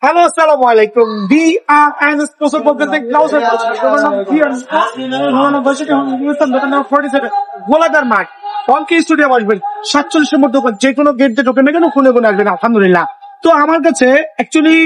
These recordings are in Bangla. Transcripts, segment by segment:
হ্যালো, আসসালামু আলাইকুম। BRN স্পন্সর পক্ষ থেকে গোলাদার মাঠ অঙ্কে স্টুডিয়াম আসবেন 47 নম্বর দোকান, যে কোনো গেট দিয়ে ঢোকেন না কেন খুলে খুলে আসবেন। আলহামদুলিল্লাহ। তো আমার কাছে অ্যাকচুয়ালি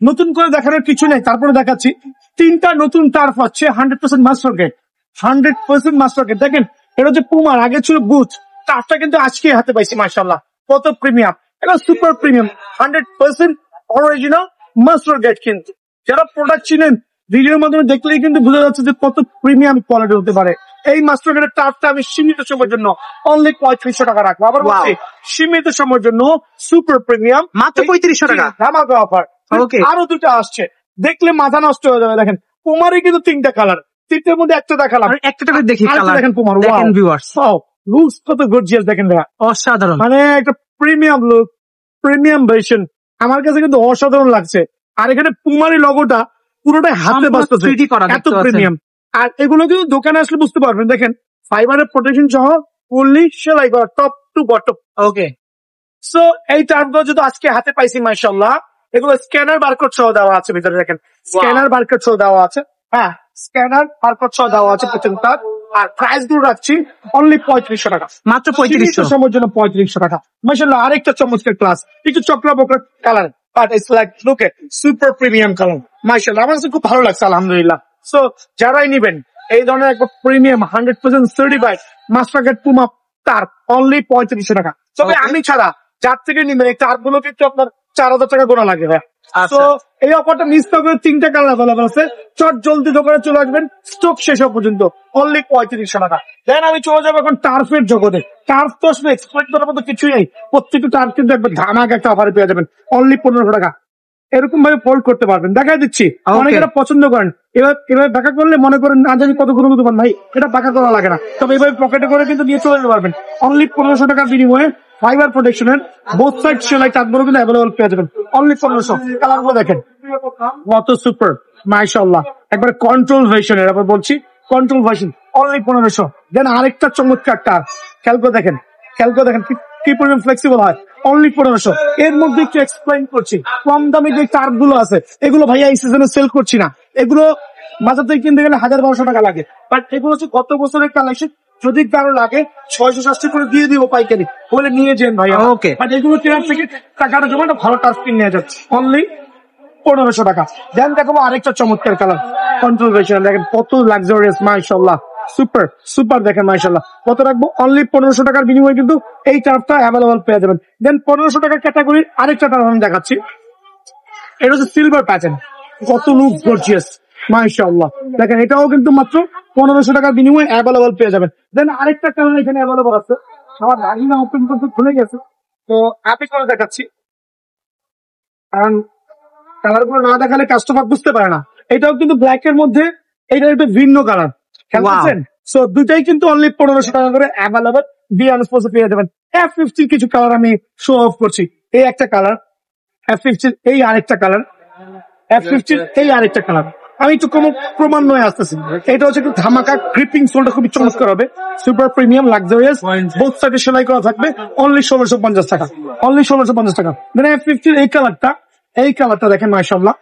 নতুন করে দেখানোর কিছু নেই, তারপরে দেখাচ্ছি। 3টা নতুন টার্ফ আছে 100% মাস্টার গেট, 100% মাস্টার গেট। দেখেন এটা হচ্ছে পুমার, আগে ছিল বুথ। টার্ফটা কিন্তু আজকে হাতে পাইছি, মাশাআল্লাহ কত প্রিমিয়াম, এটা super premium 100% original master gate. কিন্তু যারা প্রোডাক্ট চিনেন ভিডিওর মাধ্যমে দেখলেই কিন্তু বোঝা যাচ্ছে যে কত প্রিমিয়াম কোয়ালিটি হতে পারে। এই মাস্টার গেটের টার্ফটা আমি সীমিত সময়ের জন্য অনলি 3500 টাকা রাখবো। আবার বলছি সীমিত সময়ের জন্য সুপার প্রিমিয়াম মাত্র 3500 টাকা ধামাকা অফার। আরো দুটো আসছে, দেখলে মাথা নষ্ট হয়ে যাবে। দেখেন পুমারই কিন্তু 3টা কালার, 3টার মধ্যে একটা দেখালাম, একটা দেখি দেখেন পুমার লুকস কত গর্জিয়াস, দেখেন ভাইয়া অসাধারণ, মানে একটা প্রিমিয়াম লুক, প্রিমিয়াম ভার্সন। আমার কাছে কিন্তু অসাধারণ লাগছে। আর এখানে পুমারি লগোটা পুরোটাই হাতে বাস্তবে এত প্রিমিয়াম। আর এগুলো কিন্তু দোকানে আসলে বুঝতে পারবেন। দেখেন ফাইবারের প্রোটেকশন সহ ফুললি সেলাই করা top to bottom. Okay, so এই টার্মগুলো যদি আজকে হাতে পাইছি মাশাআল্লাহ, এগুলো স্ক্যানার বারকোড সহ দেওয়া আছে ভিতরে। দেখেন স্ক্যানার বারকোড সহ দেওয়া আছে, হ্যাঁ স্ক্যানার বারকোড সহ দেওয়া আছে প্রত্যেকটা। আর প্রাইস গুলো রাখছি অনলি 3500 টাকা, মাত্র 3500 সময়ের জন্য 3500 টাকা। মাশাআল্লাহ আরেকটা চমৎকার ক্লাস, একটু চক্রা বকরা colour, but it's like look at super premium colour. মাশাআল্লাহ আমার কাছে খুব ভালো লাগছে, আলহামদুলিল্লাহ। সো যারাই নিবেন এই ধরনের একটা premium 100% certified master gate Puma তার অনলি 3500 টাকা। তবে আমি ছাড়া যার থেকে নিবেন এই তার গুলো কিন্তু আপনার 4000 টাকা গোনা লাগে ভাই। তো এই অফারটা মিস না করে 3টা কালার অ্যাভেলেবল আছে, চট জলদি দোকানে চলে আসবেন, স্টক শেষ হওয়া পর্যন্ত অনলি 3500 টাকা। দেন আমি চলে যাবো এখন টার্ফের জগতে। টার্ফ তো আসলে এক্সপ্লেন করার মতো কিছুই নেই, প্রত্যেকটা টার্ফ কিন্তু একবার ধামাকা একটা অফারে পেয়ে যাবেন অনলি 1500 টাকা। এরকম ভাবে ফোল্ড করতে পারবেন, দেখাই দিচ্ছি। অনেকেরা পছন্দ করেন এবার বাঁকা করলে মনে করেন না জানি কত গুলো দোকান ভাই, এটা বাঁকা করা লাগে না। তবে এভাবে পকেটে করে কিন্তু নিয়ে চলে যেতে পারবেন অনলি 1500 টাকার বিনিময়ে। ফাইবার প্রোটেকশনের বোথ সাইড সেলাই কাঠগুলো কিন্তু অ্যাভেলেবল পেয়ে যাবেন অনলি 1500। কালার গুলো দেখেন কত সুপার, মাশাআল্লাহ একবার কন্ট্রোল ভার্সনের, আবার বলছি কন্ট্রোল ভার্সন অনলি 1500। দেন আরেকটা চমৎকার টার খেলকো দেখেন, খেলকো দেখেন কি পরিমাণ ফ্লেক্সিবল হয় অনলি 1500। এর মধ্যে একটু এক্সপ্লেইন করছি, কম দামে যে টার্ফ গুলো আছে এগুলো ভাইয়া এই সিজনে সেল করছি না, এগুলো বাজার থেকে কিনতে গেলে 1200 টাকা লাগে। বাট এগুলো হচ্ছে গত বছরের কালেকশন, যদি কারো লাগে 660 করে দিয়ে দিব পাইকারি, বলে নিয়ে যান ভাইয়া। ওকে, বাট এগুলো কেনার থেকে টাকাটা জমা ভালো টার্ফ কিনে নিয়ে যাচ্ছে অনলি 1500 টাকা। দেন দেখাবো আরেকটা চমৎকার কালার কন্ট্রোল ভার্সন, দেখেন কত লাক্সারিয়াস, মাশাআল্লাহ সুপার সুপার। দেখেন মাশাআল্লাহ কত রাখবো অনলি 1500 টাকার বিনিময়ে কিন্তু এই টার্ফটা অ্যাভেলেবল পেয়ে যাবেন। দেন 1500 টাকার ক্যাটাগরির আরেকটা টার্ফ আমি দেখাচ্ছি, এটা হচ্ছে সিলভার প্যাটার্ন, কত লুক গর্জিয়াস মাশাআল্লাহ। দেখেন এটাও কিন্তু মাত্র 1500 টাকার বিনিময়ে অ্যাভেলেবল পেয়ে যাবেন। দেন আরেকটা কালার এখানে অ্যাভেলেবল আছে, আমার রাগিনা ওপেন করতে খুলে গেছে, তো আমি করে দেখাচ্ছি কারণ কালার গুলো না দেখালে কাস্টমার বুঝতে পারে না। এটাও কিন্তু ব্ল্যাক এর মধ্যে, এটা একটা ভিন্ন কালার, খেয়াল করছেন? সো দুটাই কিন্তু অনলি 1500 টাকা করে অ্যাভেলেবল বিয়ান স্পোর্টসে পেয়ে যাবেন। F50 কিছু কালার আমি শো অফ করছি, এই একটা কালার F50, এই আরেকটা কালার F50, এই আরেকটা কালার। আমি একটু ক্রমান্বয়ে আসতেছি। এটা হচ্ছে একটু ধামাকা গ্রিপিং সোলটা খুবই চমৎকার হবে, সুপার প্রিমিয়াম লাক্সারিয়াস, বোথ সাইডে সেলাই করা থাকবে অনলি 1650 টাকা, অনলি 1650 টাকা। দেন F50 এই কালারটা দেখেন মাশাআল্লাহ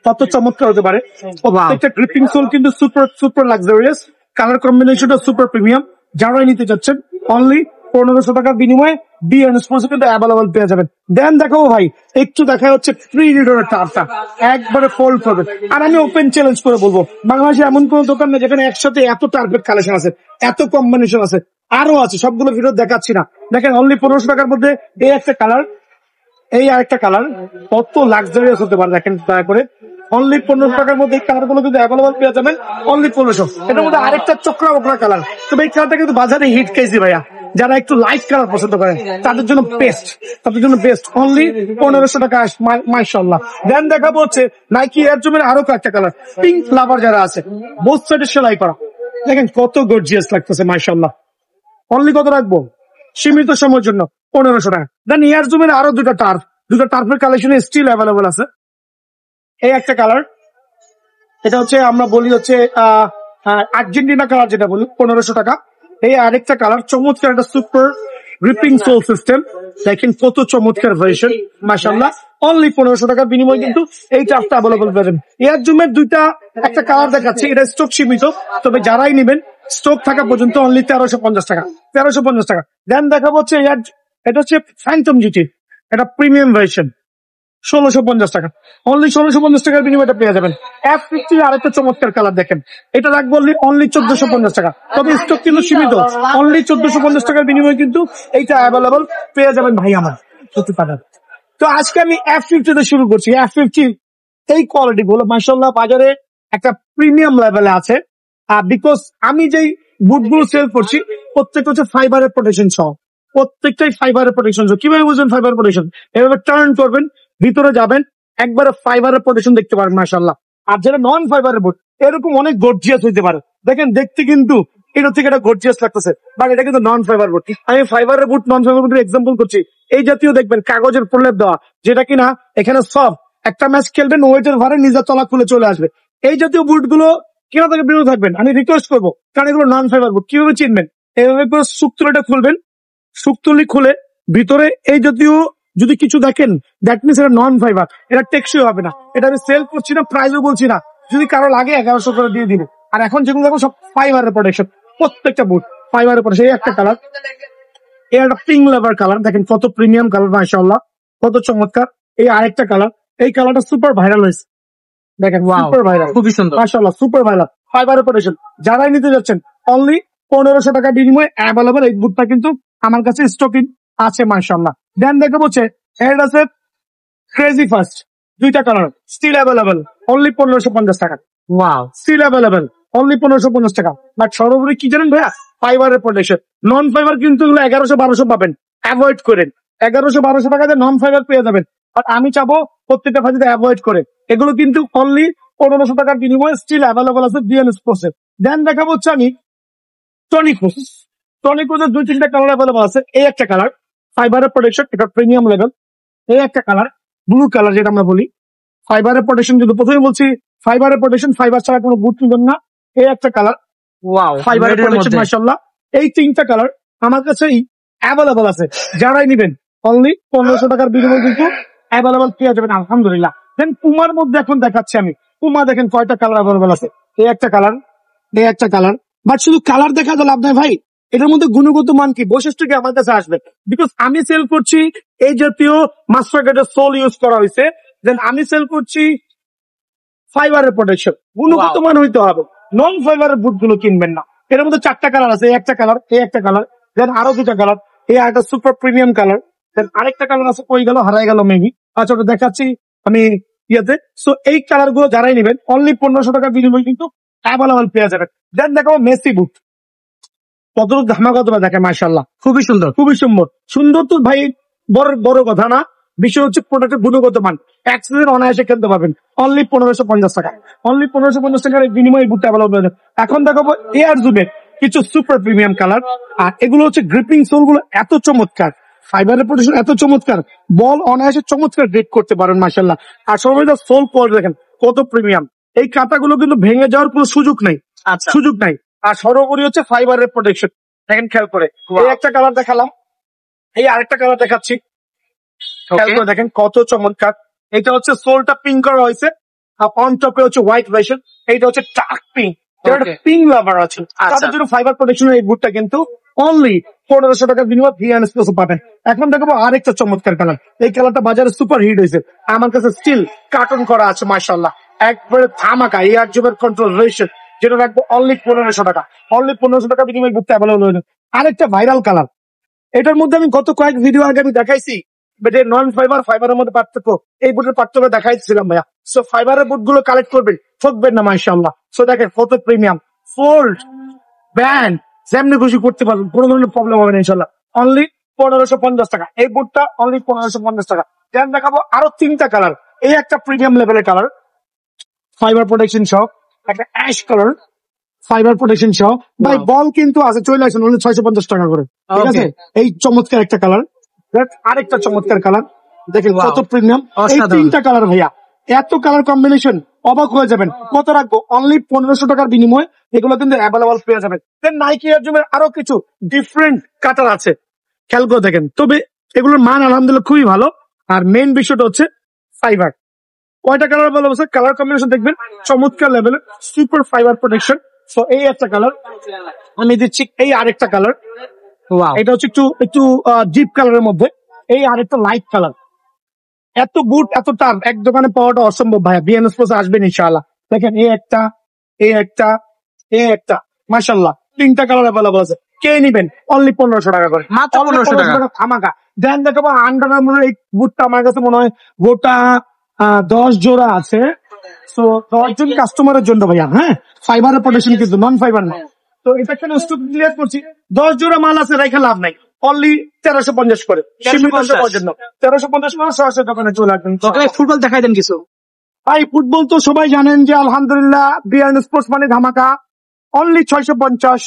কত চমৎকার হতে পারে। প্রত্যেকটা গ্রিপিং সোল কিন্তু সুপার সুপার লাক্সারিয়াস, কালার কম্বিনেশনটা সুপার প্রিমিয়াম। যারাই নিতে চাচ্ছেন অনলি 1500 টাকার বিনিময়ে বিএন স্পোর্টস কিন্তু অ্যাভেলেবল পেয়ে যাবেন। দেন দেখাবো ভাই, একটু দেখা হচ্ছে ফ্রি রিডারের টার্ফটা, একবারে ফোল্ড করবেন। আর আমি ওপেন চ্যালেঞ্জ করে বলবো, বাংলাদেশে এমন কোন দোকান নেই যেখানে একসাথে এত টার্ফের কালেকশন আছে, এত কম্বিনেশন আছে, আরো আছে, সবগুলো ভিডিও দেখাচ্ছি না। দেখেন অনলি 1500 টাকার মধ্যে এই একটা কালার, এই আরেকটা কালার, কত লাক্সারিয়াস হতে পারে দেখেন দয়া করে। অনলি 1500 টাকার মধ্যে এই কালার গুলো কিন্তু অ্যাভেলেবল পেয়ে যাবেন অনলি 1500। এটার মধ্যে আরেকটা চক্রা বকরা কালার, তবে এই কালারটা কিন্তু বাজারে হিট খেয়েছি ভাইয়া। যারা একটু লাইট কালার পছন্দ করেন তাদের জন্য বেস্ট, অনলি 1500 টাকা মাশাআল্লাহ। দেন দেখাবো হচ্ছে নাইকি এয়ার জুমের আরো কয়েকটা কালার, পিঙ্ক লাভার যারা আছে, বোথ সাইডে সেলাই করা, দেখেন কত গর্জিয়াস লাগতেছে মাশাআল্লাহ। অনলি কত রাখবো সীমিত সময়ের জন্য 1500 টাকা। দেন এয়ার জুমের আরো দুটো টার্ফের কালেকশন স্টিল অ্যাভেলেবল আছে। এই একটা কালার, এটা হচ্ছে আমরা বলি হচ্ছে আর্জেন্টিনা কালার যেটা বলি 1500 টাকা। এই আরেকটা কালার চমৎকার একটা সুপার গ্রিপিং সোল সিস্টেম, দেখেন কত চমৎকার ভার্সন মাশাআল্লাহ অনলি 1500 টাকার বিনিময়ে কিন্তু এই চার্জটা অ্যাভেলেবল পাবেন। এয়ার জুমের দুইটা একটা কালার দেখাচ্ছি, এটা স্টক সীমিত, তবে যারাই নেবেন স্টক থাকা পর্যন্ত অনলি 1350 টাকা, 1350 টাকা। দেন দেখাবো হচ্ছে এটা হচ্ছে ফ্যান্টম জিটি, এটা প্রিমিয়াম ভার্সন, 1650 টাকা, অনলি 1650 টাকার বিনিময়ে এটা পেয়ে যাবেন। F50 আরেকটা চমৎকার কালার দেখেন, এটা রাখবো অনলি 1450 টাকা, তবে স্টক কিন্তু সীমিত, অনলি 1450 টাকার বিনিময়ে কিন্তু এইটা অ্যাভেলেবল পেয়ে যাবেন ভাই আমার সত্যি পাঠান। তো আজকে আমি F50 তে শুরু করছি। F50 এই কোয়ালিটি গুলো মাশাআল্লাহ বাজারে একটা প্রিমিয়াম লেভেলে আছে, বিকজ আমি যেই বুট গুলো সেল করছি প্রত্যেকটা হচ্ছে ফাইবারের প্রোটেকশন সহ, প্রত্যেকটাই ফাইবারের প্রোটেকশন সহ। কিভাবে বুঝবেন ফাইবার প্রোটেকশন? এভাবে টার্ন করবেন, ভিতরে যাবেন, একবারে ফাইবারের প্রোটেকশন দেখতে পারেন মাশাআল্লাহ। আর যেটা নন ফাইবারের বুট এরকম অনেক গর্জিয়াস হইতে পারে, দেখেন দেখতে কিন্তু এটা থেকে এটা গর্জিয়াস লাগতেছে, বাট এটা কিন্তু নন ফাইবার বুট। আমি ফাইবারের বুট নন ফাইবার বুটের এক্সাম্পল করছি। এই জাতীয় দেখবেন কাগজের প্রলেপ দেওয়া, যেটা কিনা এখানে সফট, একটা ম্যাচ খেলবেন ওয়েটের ভারে নিজের তলা খুলে চলে আসবে। এই জাতীয় বুট গুলো কেনা থেকে বিরত থাকবেন, আমি রিকোয়েস্ট করবো, কারণ এগুলো নন ফাইবার বুট। কিভাবে চিনবেন? এইভাবে করে সুক্তুলিটা খুলবেন, সুক্তুলি খুলে ভিতরে এই জাতীয় যদি কিছু দেখেন দ্যাট মিনস এটা নন ফাইবার, এটা টেকসই হবে না। এটা আমি সেল করছি না, প্রাইসও বলছি না, যদি কারো লাগে 1100 করে দিয়ে দিবে। আর এখন যেগুলো দেখো সব ফাইবারের প্রোটেকশন, প্রত্যেকটা বুট ফাইবারের প্রোটেকশন। এই একটা কালার, এই একটা পিঙ্ক লেভার কালার, দেখেন কত প্রিমিয়াম কালার মাশাআল্লাহ, কত চমৎকার। এই আরেকটা কালার, এই কালারটা সুপার ভাইরাল হয়েছে, দেখেন সুপার ভাইরাল, খুবই সুন্দর মাশাআল্লাহ সুপার ভাইরাল। ফাইবারের প্রোটেকশন যারাই নিতে যাচ্ছেন অনলি 1500 টাকা বিনিময়ে অ্যাভেলেবল এই বুটটা কিন্তু আমার কাছে স্টকিং আছে মাশাআল্লাহ। দেন দেখে বলছে এর আছে ক্রেজি ফার্স্ট, দুইটা কালার স্টিল অ্যাভেলেবল, অনলি 1550 টাকা। ওয়াও, স্টিল অ্যাভেলেবল, অনলি 1550 টাকা। বাট সর্বোপরি কি জানেন ভাইয়া? ফাইবারের প্রোটেকশন। নন ফাইবার কিন্তু 1100-1200 পাবেন, অ্যাভয়েড করেন। 1100-1200 টাকাতে নন ফাইবার পেয়ে যাবেন, বাট আমি চাবো প্রত্যেকটা ফাইবারতে অ্যাভয়েড করে। এগুলো কিন্তু অনলি 1500 টাকার বিনিময়ে স্টিল অ্যাভেলেবল আছে বিএনএস স্পোর্টস। দেন দেখাবো হচ্ছে আমি টনিকোস। টনিকোসের 2-3টা কালার অ্যাভেলেবল আছে। এই একটা কালার ফাইবারের প্রোটেকশন, এটা প্রিমিয়াম লেভেল। এই একটা কালার ব্লু কালার, যেটা আমরা বলি ফাইবারের প্রোটেকশন, কিন্তু প্রথমে বলছি ফাইবারের প্রোটেকশন, ফাইবার ছাড়া কোনো বুট নিবেন না। এই একটা কালার ওয়াও, ফাইবারের প্রোটেকশন মাশাআল্লাহ। এই 3টা কালার আমার কাছেই অ্যাভেলেবল আছে, যারাই নিবেন অনলি 1500 টাকার বিনিময়ে কিন্তু অ্যাভেলেবল পেয়ে যাবেন আলহামদুলিল্লাহ। দেন পুমার মধ্যে এখন দেখাচ্ছি আমি, পুমা দেখেন কয়টা কালার অ্যাভেলেবল আছে। এই একটা কালার, এই একটা কালার, বাট শুধু কালার দেখা তো লাভ নাই ভাই, এটার মধ্যে গুণগত মান কি, বৈশিষ্ট্য কি আমার কাছে আসবে। বিকজ আমি সেল করছি এই জাতীয় মাস্টার গ্রেডের সোল ইউজ করা হয়েছে, দেন আমি সেল করছি ফাইবারের প্রোটেকশন, গুণগত মান হইতে হবে। নন ফাইবারের বুট গুলো কিনবেন না। এর মধ্যে 4টা কালার আছে, এই একটা কালার, এই একটা কালার, দেন আরো 2টা কালার, এই একটা সুপার প্রিমিয়াম কালার, দেন আরেকটা কালার আছে, কই গেল, হারাই গেল মেবি। আচ্ছা ওটা দেখাচ্ছি আমি ইয়েতে। সো এই কালার গুলো যারাই নেবেন অনলি 1500 টাকা বিনিময়ে কিন্তু অ্যাভেলেবল পেয়ে যাবেন। দেন দেখাবো মেসি বুট, কতটুকু ধামাকা দেখে মাশাআল্লাহ, খুবই সুন্দর। খুবই সুন্দর। সুন্দর তো ভাই বড় বড় কথা না, বিষয় হচ্ছে প্রোডাক্টের গুণগত মান। এক সিজন অনায়াসে খেলতে পারবেন অনলি 1550 টাকা, অনলি 1550 টাকার বিনিময়ে বুটটা অ্যাভেলেবল। এখন দেখাবো এয়ার জুমের কিছু সুপার প্রিমিয়াম কালার, আর এগুলো হচ্ছে গ্রিপিং সোল গুলো এত চমৎকার, ফাইবারের প্রোটেকশন এত চমৎকার, বল অনায়াসে চমৎকার গ্রিপ করতে পারেন মাশাআল্লাহ। আর সর্বদা সোল কোয়ালিটি দেখেন কত প্রিমিয়াম। এই কাঁটাগুলো কিন্তু ভেঙে যাওয়ার কোনো সুযোগ নাই, আচ্ছা, সুযোগ নাই। আর সর্বোপরি হচ্ছে ফাইবারের প্রোটেকশন, দেখেন খেয়াল করে। এই একটা কালার দেখালাম, এই আরেকটা কালার দেখাচ্ছি, খেয়াল করে দেখেন কত চমৎকার। এটা হচ্ছে সোলটা পিঙ্ক করা হয়েছে, আর অন টপে হচ্ছে হোয়াইট ভার্সন। এইটা হচ্ছে ডার্ক পিঙ্ক, পিঙ্ক লাভার আছে তাদের জন্য ফাইবার প্রোটেকশনের এই বুটটা কিন্তু অনলি 1500 টাকার বিনিময়ে ভিএন এক্সক্লুসিভ পাবেন। এখন দেখাবো আরেকটা চমৎকার কালার, এই কালারটা বাজারে সুপার হিট হয়েছে, আমার কাছে স্টিল কার্টন করা আছে মাশাআল্লাহ, একবারে ধামাকা এয়ার জুমের কন্ট্রোল রেশন, যেটা রাখবো অনলি 1500 টাকা, অনলি 1500 টাকা বিনিময়ে বুটটা অ্যাভেলেবল হয়ে যাবে। আরেকটা ভাইরাল কালার, এটার মধ্যে আমি গত কয়েক ভিডিও আগে আমি দেখাইছি, বাট এই নন ফাইবার ফাইবারের মধ্যে পার্থক্য, এই বুটের পার্থক্য দেখাইছিলাম ভাইয়া। সো ফাইবারের বুট গুলো কালেক্ট করবেন, ঠকবেন না মাশাআল্লাহ। সো দেখেন কত প্রিমিয়াম, ফোল্ড ব্যান্ড যেমনি খুশি করতে পারবেন, কোনো ধরনের প্রবলেম হবে না ইনশাল্লাহ। অনলি 1550 টাকা এই বুটটা, অনলি 1550 টাকা। দেন দেখাবো আরো 3টা কালার, এই একটা প্রিমিয়াম লেভেলের কালার, ফাইবার প্রোটেকশন সহ, একটা অ্যাশ কালার ফাইবার প্রোটেকশন সহ। ভাই বল কিন্তু আছে, চলে আসেন অনলি 650 টাকা করে, ঠিক আছে। এই চমৎকার একটা কালার, আরেকটা চমৎকার কালার, দেখেন কত প্রিমিয়াম। এই 3টা কালার ভাইয়া, এত কালার কম্বিনেশন অবাক হয়ে যাবেন। কত রাখবো? অনলি 1500 টাকার বিনিময়ে এগুলো কিন্তু অ্যাভেলেবল পেয়ে যাবেন। দেন নাইকি এয়ার জুমের আরো কিছু ডিফারেন্ট কাটার আছে, খেয়াল করে দেখেন। তবে এগুলোর মান আলহামদুলিল্লাহ খুবই ভালো। আর মেইন বিষয়টা হচ্ছে ফাইবার। কয়টা কালার বলা বলছে, কালার কম্বিনেশন দেখবেন চমৎকার লেভেলের, সুপার ফাইবার প্রোটেকশন। সো এই একটা কালার আমি দিচ্ছি, এই আরেকটা কালার, ওয়াও, এটা হচ্ছে একটু একটু ডিপ কালারের মধ্যে, এই আরেকটা লাইট কালার। এত বুট এত টান এক দোকানে পাওয়াটা অসম্ভব ভাইয়া, বিএনএস প্লাস আসবেন ইনশাআল্লাহ। দেখেন এই একটা, এই একটা, এই একটা, মাশাআল্লাহ 3টা কালার অ্যাভেলেবল আছে। কে নিবেন অনলি 1500 টাকা করে, মাত্র Only 1500 টাকা। ধামাকা। দেন দেখাবো আন্ডার আর্মারের এই বুটটা, আমার কাছে মনে হয় গোটা 10 জোড়া আছে। সো 10 জন কাস্টমারের জন্য ভাইয়া, হ্যাঁ ফাইবারের প্রোটেকশন কিন্তু নন ফাইবার না। তো এটা কেন স্টক ক্লিয়ার করছি, 10 জোড়া মাল আছে, রেখে লাভ নাই। অনলি 1350 করে, সীমিত সময়ের জন্য 1350 করে সরাসরি দোকানে চলে আসবেন। ওকে, ফুটবল দেখাই দেন কিছু। ভাই ফুটবল তো সবাই জানেন যে আলহামদুলিল্লাহ বিআরএন স্পোর্টস মানে ধামাকা। অনলি 650,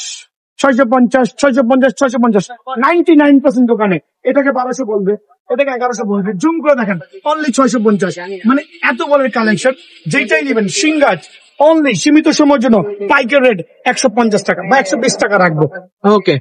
650, 650, 650, 99% দোকানে এটাকে 1200 বলবে, এটাকে 1100 বলবে। জুম করে দেখেন অনলি 650, মানে এত বড় কালেকশন। যেটাই নেবেন সিঙ্গাজ অনলি সীমিত সময়ের জন্য পাইকারি রেট 150 টাকা বা 120 টাকা রাখবো। ওকে।